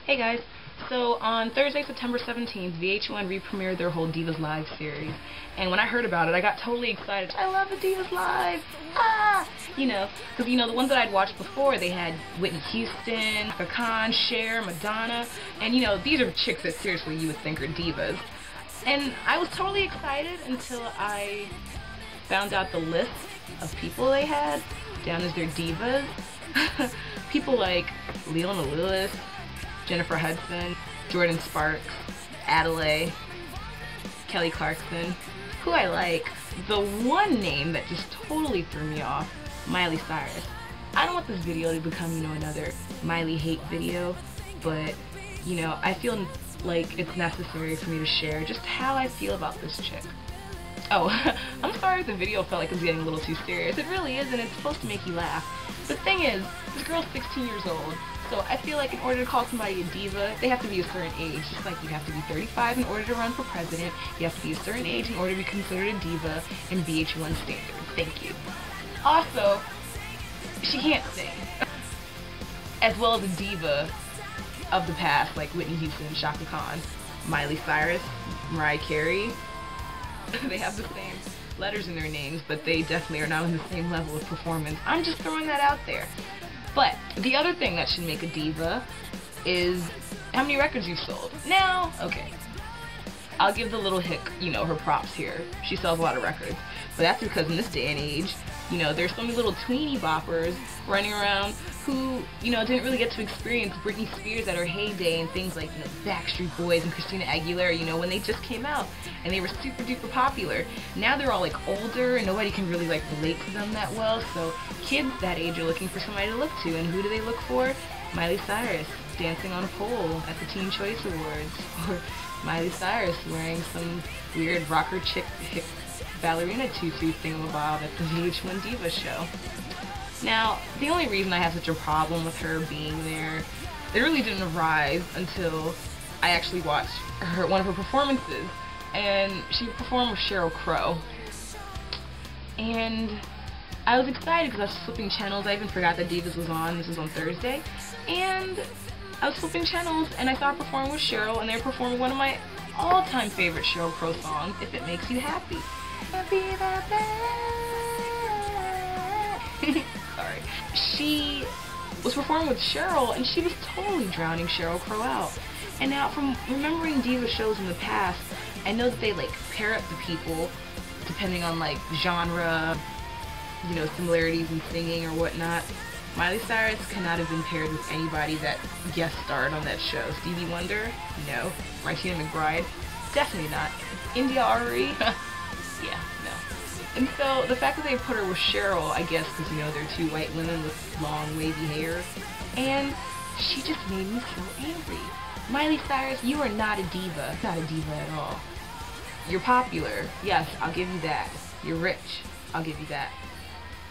Hey guys, so on Thursday, September 17th, VH1 re-premiered their whole Divas Live series, and when I heard about it, I got totally excited. I love the Divas Live! Ah! Because the ones that I'd watched before, they had Whitney Houston, Chaka Khan, Cher, Madonna, and these are chicks that seriously you would think are divas. And I was totally excited until I found out the list of people they had down as their divas. People like Leona Lewis, Jennifer Hudson, Jordan Sparks, Adelaide, Kelly Clarkson, who I like. The one name that just totally threw me off, Miley Cyrus. I don't want this video to become, another Miley hate video, but, I feel like it's necessary for me to share just how I feel about this chick. Oh, I'm sorry if the video felt like it was getting a little too serious. It really is, and it's supposed to make you laugh. The thing is, this girl's 16 years old, so I feel like in order to call somebody a diva, they have to be a certain age. Just like you have to be 35 in order to run for president, you have to be a certain age in order to be considered a diva in VH1 standards. Thank you. Also, she can't sing. As well as a diva of the past, like Whitney Houston, Chaka Khan, Miley Cyrus, Mariah Carey. They have the same letters in their names, but they definitely are not on the same level of performance. I'm just throwing that out there. But the other thing that should make a diva is how many records you've sold. Now, okay, I'll give the little hick, her props here. She sells a lot of records. But that's because in this day and age, there's some little tweeny boppers running around who, didn't really get to experience Britney Spears at her heyday and things like, Backstreet Boys and Christina Aguilera, when they just came out and they were super duper popular. Now they're all older and nobody can really relate to them that well, so kids that age are looking for somebody to look to, and who do they look for? Miley Cyrus dancing on a pole at the Teen Choice Awards, or Miley Cyrus wearing some weird rocker chick hick ballerina tutu thingamabob at the VH1 Diva show. Now, the only reason I have such a problem with her being there, it really didn't arise until I actually watched one of her performances, and she performed with Sheryl Crow. And I was excited because I was flipping channels. I even forgot that Divas was on. This was on Thursday. And I was flipping channels, and I saw her perform with Sheryl, and they were performing one of my all-time favorite Sheryl Crow songs, If It Makes You Happy. Sorry. She was performing with Sheryl, and she was totally drowning Sheryl Crow out. And now, from remembering diva shows in the past, I know that they pair up the people depending on genre, similarities in singing or whatnot. Miley Cyrus cannot have been paired with anybody that guest starred on that show. Stevie Wonder? No. Martina McBride? Definitely not. India Ari? Yeah, no. And so the fact that they put her with Sheryl, I guess because, they're two white women with long wavy hair, and she just made me so angry. Miley Cyrus, you are not a diva. Not a diva at all. You're popular. Yes, I'll give you that. You're rich. I'll give you that.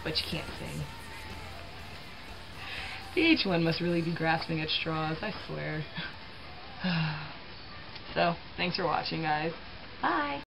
But you can't sing. VH1 must really be grasping at straws, I swear. So, thanks for watching, guys. Bye!